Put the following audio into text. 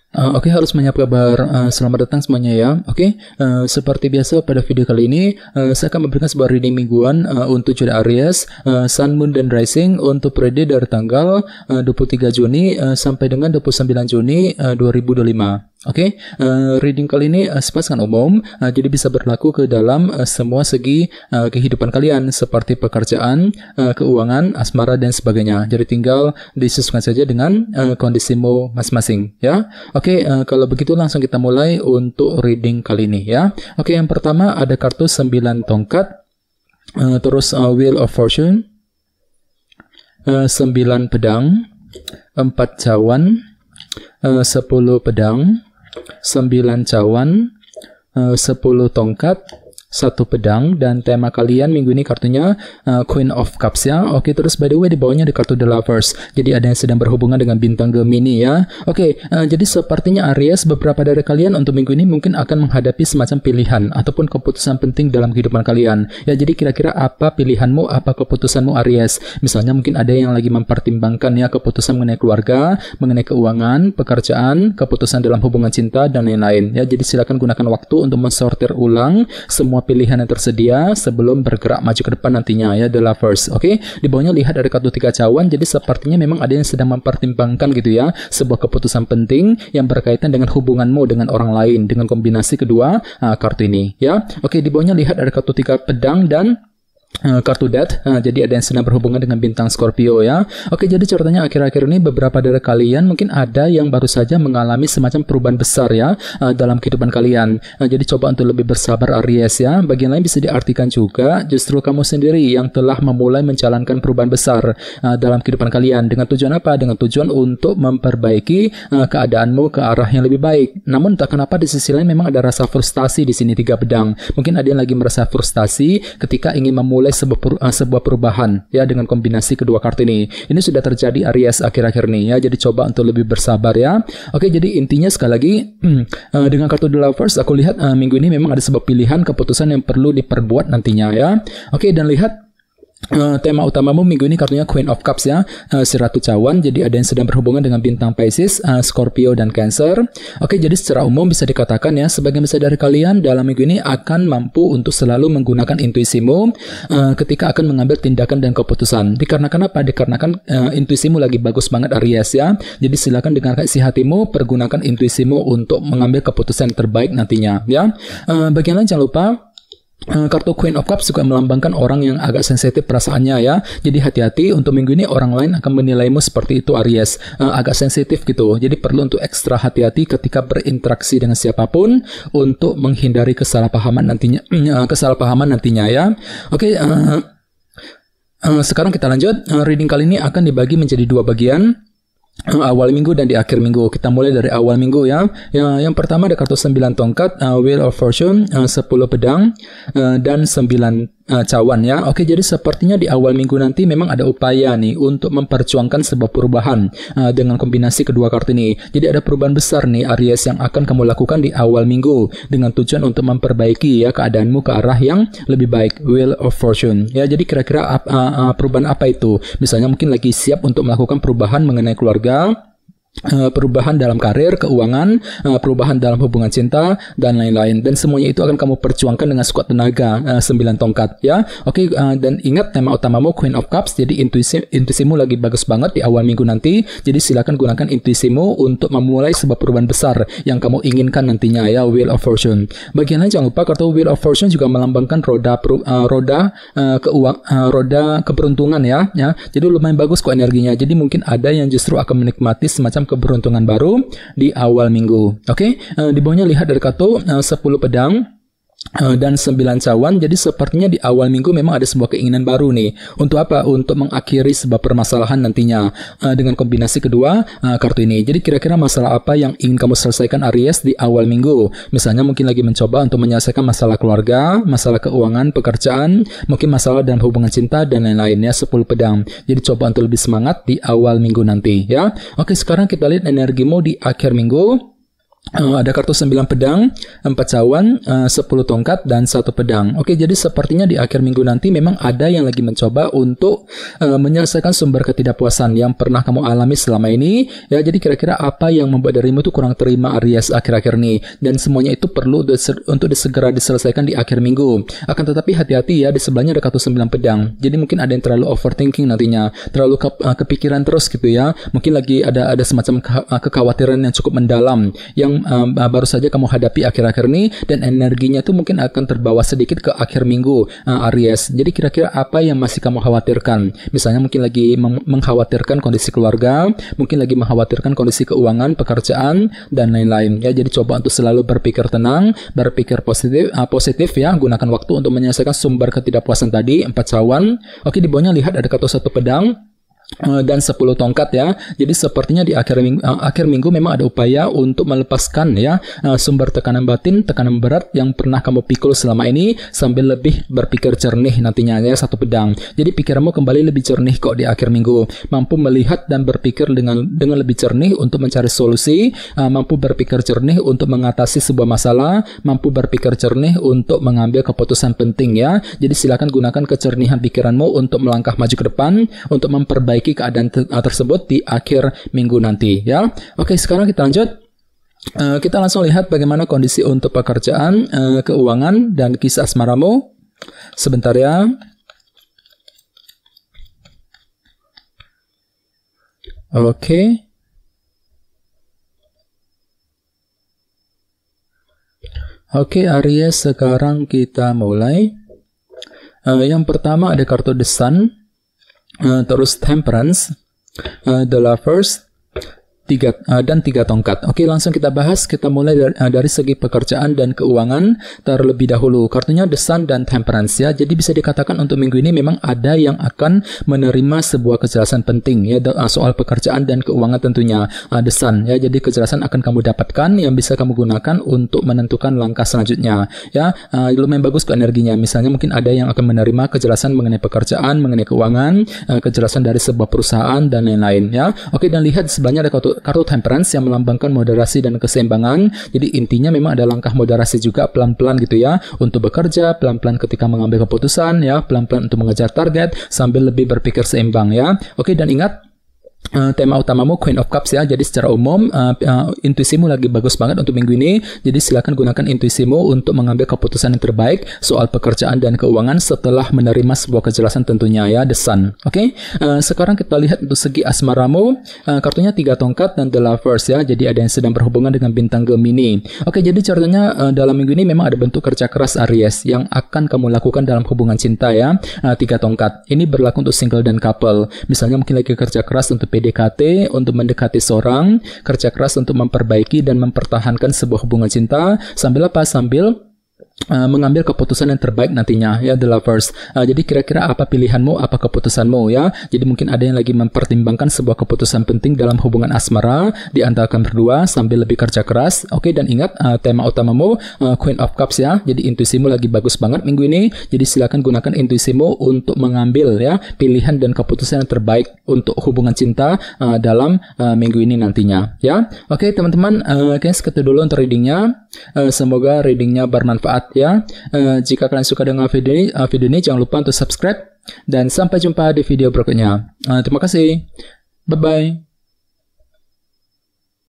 Oke, harus menyapa kabar. Selamat datang semuanya ya. Oke, seperti biasa pada video kali ini saya akan memberikan sebuah reading mingguan untuk zodiak Aries, Sun, Moon, dan Rising untuk periode dari tanggal 23 Juni sampai dengan 29 Juni 2025. Oke, reading kali ini sifatnya umum, jadi bisa berlaku ke dalam semua segi kehidupan kalian seperti pekerjaan, keuangan, asmara, dan sebagainya. Jadi tinggal disesuaikan saja dengan kondisimu masing-masing ya. Oke, kalau begitu langsung kita mulai untuk reading kali ini ya. Oke, yang pertama ada kartu 9 tongkat, terus Wheel of Fortune, 9 pedang, 4 cawan, 10 pedang, 9 cawan, 10 tongkat, 1 pedang, dan tema kalian minggu ini kartunya Queen of Cups ya. Oke, terus by the way di bawahnya ada kartu The Lovers. Jadi ada yang sedang berhubungan dengan bintang Gemini ya. Oke, jadi sepertinya Aries, beberapa dari kalian untuk minggu ini mungkin akan menghadapi semacam pilihan ataupun keputusan penting dalam kehidupan kalian. Ya, jadi kira-kira apa pilihanmu, apa keputusanmu Aries? Misalnya mungkin ada yang lagi mempertimbangkan ya keputusan mengenai keluarga, mengenai keuangan, pekerjaan, keputusan dalam hubungan cinta, dan lain-lain. Ya, jadi silakan gunakan waktu untuk mensortir ulang semua pilihan yang tersedia sebelum bergerak maju ke depan nantinya ya, The Lovers. Oke, di bawahnya lihat ada kartu 3 cawan, jadi sepertinya memang ada yang sedang mempertimbangkan gitu ya, sebuah keputusan penting yang berkaitan dengan hubunganmu dengan orang lain dengan kombinasi kedua kartu ini ya. Oke, di bawahnya lihat ada kartu 3 pedang dan kartu Death, jadi ada yang sedang berhubungan dengan bintang Scorpio ya. Oke, jadi ceritanya akhir-akhir ini beberapa dari kalian mungkin ada yang baru saja mengalami semacam perubahan besar ya dalam kehidupan kalian. Jadi coba untuk lebih bersabar Aries ya. Bagian lain bisa diartikan juga justru kamu sendiri yang telah memulai menjalankan perubahan besar dalam kehidupan kalian. Dengan tujuan apa? Dengan tujuan untuk memperbaiki keadaanmu ke arah yang lebih baik. Namun entah kenapa di sisi lain memang ada rasa frustasi di sini 3 pedang. Mungkin ada yang lagi merasa frustasi ketika ingin memulai sebuah perubahan ya dengan kombinasi kedua kartu ini. Ini sudah terjadi Aries akhir-akhir ini ya. Jadi coba untuk lebih bersabar ya. Oke, jadi intinya sekali lagi dengan kartu The Lovers aku lihat minggu ini memang ada sebuah pilihan keputusan yang perlu diperbuat nantinya ya. Oke, dan lihat tema utamamu minggu ini kartunya Queen of Cups ya, si Ratu Cawan. Jadi ada yang sedang berhubungan dengan bintang Pisces, Scorpio, dan Cancer. Oke, jadi secara umum bisa dikatakan ya, sebagian besar dari kalian dalam minggu ini akan mampu untuk selalu menggunakan intuisimu ketika akan mengambil tindakan dan keputusan. Dikarenakan apa? Dikarenakan intuisimu lagi bagus banget Aries ya. Jadi silakan dengarkan isi hatimu, pergunakan intuisimu untuk mengambil keputusan terbaik nantinya ya. Bagian lain jangan lupa kartu Queen of Cups juga melambangkan orang yang agak sensitif perasaannya ya. Jadi hati-hati untuk minggu ini orang lain akan menilaimu seperti itu Aries, agak sensitif gitu. Jadi perlu untuk ekstra hati-hati ketika berinteraksi dengan siapapun untuk menghindari kesalahpahaman nantinya ya. Oke, sekarang kita lanjut. Reading kali ini akan dibagi menjadi 2 bagian. Awal minggu dan di akhir minggu. Kita mulai dari awal minggu ya. Yang pertama ada kartu 9 tongkat, Wheel of Fortune, 10 pedang, dan 9 cawan ya. Oke, jadi sepertinya di awal minggu nanti memang ada upaya nih untuk memperjuangkan sebuah perubahan dengan kombinasi kedua kartu ini. Jadi ada perubahan besar nih Aries yang akan kamu lakukan di awal minggu dengan tujuan untuk memperbaiki ya keadaanmu ke arah yang lebih baik. Wheel of Fortune ya. Jadi kira-kira perubahan apa itu? Misalnya mungkin lagi siap untuk melakukan perubahan mengenai keluarga, perubahan dalam karir, keuangan, perubahan dalam hubungan cinta, dan lain-lain. Dan semuanya itu akan kamu perjuangkan dengan sekuat tenaga 9 tongkat ya. Oke, dan ingat tema utamamu Queen of Cups. Jadi intuisimu lagi bagus banget di awal minggu nanti. Jadi silakan gunakan intuisimu untuk memulai sebuah perubahan besar yang kamu inginkan nantinya ya, Wheel of Fortune. Bagian lain jangan lupa kartu Wheel of Fortune juga melambangkan roda keberuntungan ya. Jadi lumayan bagus kok energinya. Jadi mungkin ada yang justru akan menikmati semacam keberuntungan baru di awal minggu. Oke, di bawahnya lihat dari kartu 10 pedang dan 9 cawan. Jadi sepertinya di awal minggu memang ada sebuah keinginan baru nih. Untuk apa? Untuk mengakhiri sebuah permasalahan nantinya dengan kombinasi kedua kartu ini. Jadi kira-kira masalah apa yang ingin kamu selesaikan Aries di awal minggu? Misalnya mungkin lagi mencoba untuk menyelesaikan masalah keluarga, masalah keuangan, pekerjaan, mungkin masalah dalam hubungan cinta, dan lain-lainnya. 10 pedang. Jadi coba untuk lebih semangat di awal minggu nanti ya. Oke, sekarang kita lihat energimu di akhir minggu. Ada kartu 9 pedang, 4 cawan, 10 tongkat, dan 1 pedang. Oke, jadi sepertinya di akhir minggu nanti memang ada yang lagi mencoba untuk menyelesaikan sumber ketidakpuasan yang pernah kamu alami selama ini. Ya, jadi kira-kira apa yang membuat dirimu itu kurang terima Aries akhir-akhir ini. Dan semuanya itu perlu untuk segera diselesaikan di akhir minggu. Akan tetapi hati-hati ya, di sebelahnya ada kartu 9 pedang. Jadi mungkin ada yang terlalu overthinking nantinya, terlalu kepikiran terus gitu ya. Mungkin lagi ada semacam kekhawatiran yang cukup mendalam yang baru saja kamu hadapi akhir-akhir ini, dan energinya itu mungkin akan terbawa sedikit ke akhir minggu, Aries. Jadi kira-kira apa yang masih kamu khawatirkan? Misalnya mungkin lagi mengkhawatirkan kondisi keluarga, mungkin lagi mengkhawatirkan kondisi keuangan, pekerjaan, dan lain-lain. Ya, jadi coba untuk selalu berpikir tenang, berpikir positif ya. Gunakan waktu untuk menyelesaikan sumber ketidakpuasan tadi, 4 cawan. Oke, di bawahnya lihat ada kartu 1 pedang dan 10 tongkat ya. Jadi sepertinya di akhir minggu memang ada upaya untuk melepaskan ya sumber tekanan batin, tekanan berat yang pernah kamu pikul selama ini, sambil lebih berpikir jernih nantinya ya, 1 pedang. Jadi pikiranmu kembali lebih jernih kok di akhir minggu, mampu melihat dan berpikir dengan lebih jernih untuk mencari solusi, mampu berpikir jernih untuk mengatasi sebuah masalah, mampu berpikir jernih untuk mengambil keputusan penting ya. Jadi silakan gunakan kejernihan pikiranmu untuk melangkah maju ke depan, untuk memperbaiki keadaan tersebut di akhir minggu nanti ya. Oke, sekarang kita lanjut. Kita langsung lihat bagaimana kondisi untuk pekerjaan, keuangan, dan kisah asmaramu. Sebentar ya. Oke. Oke, Aries, sekarang kita mulai. Yang pertama ada kartu The Sun, terus Temperance, The Lovers, dan 3 tongkat. Oke, langsung kita bahas. Kita mulai dari segi pekerjaan dan keuangan terlebih dahulu. Kartunya The Sun dan Temperance ya. Jadi bisa dikatakan untuk minggu ini memang ada yang akan menerima sebuah kejelasan penting ya, soal pekerjaan dan keuangan tentunya. The Sun ya. Jadi kejelasan akan kamu dapatkan yang bisa kamu gunakan untuk menentukan langkah selanjutnya ya. Lumayan bagus ke energinya. Misalnya mungkin ada yang akan menerima kejelasan mengenai pekerjaan, mengenai keuangan, kejelasan dari sebuah perusahaan, dan lain-lain ya. Oke, dan lihat sebelahnya ada kartu Temperance yang melambangkan moderasi dan keseimbangan. Jadi intinya memang ada langkah moderasi juga, pelan-pelan gitu ya, untuk bekerja, pelan-pelan ketika mengambil keputusan ya, pelan-pelan untuk mengejar target sambil lebih berpikir seimbang ya. Oke, dan ingat tema utamamu Queen of Cups ya. Jadi secara umum intuisimu lagi bagus banget untuk minggu ini. Jadi silakan gunakan intuisimu untuk mengambil keputusan yang terbaik soal pekerjaan dan keuangan setelah menerima sebuah kejelasan tentunya ya, The Sun. Oke, sekarang kita lihat untuk segi asmaramu. Kartunya 3 tongkat dan The Lovers ya. Jadi ada yang sedang berhubungan dengan bintang Gemini. Oke, jadi caranya dalam minggu ini memang ada bentuk kerja keras Aries yang akan kamu lakukan dalam hubungan cinta ya. 3 tongkat. Ini berlaku untuk single dan couple. Misalnya mungkin lagi kerja keras untuk PDKT, untuk mendekati seorang, kerja keras untuk memperbaiki dan mempertahankan sebuah hubungan cinta, sambil mengambil keputusan yang terbaik nantinya ya, The Lovers. Jadi kira-kira apa pilihanmu, apa keputusanmu ya. Jadi mungkin ada yang lagi mempertimbangkan sebuah keputusan penting dalam hubungan asmara di antara kalian berdua sambil lebih kerja keras. Oke, dan ingat tema utamamu Queen of Cups ya. Jadi intuisimu lagi bagus banget minggu ini. Jadi silakan gunakan intuisimu untuk mengambil ya pilihan dan keputusan yang terbaik untuk hubungan cinta dalam minggu ini nantinya ya. Oke, teman-teman, segitu dulu untuk readingnya. Semoga readingnya bermanfaat ya. Jika kalian suka dengan video ini jangan lupa untuk subscribe, dan sampai jumpa di video berikutnya. Terima kasih. Bye bye.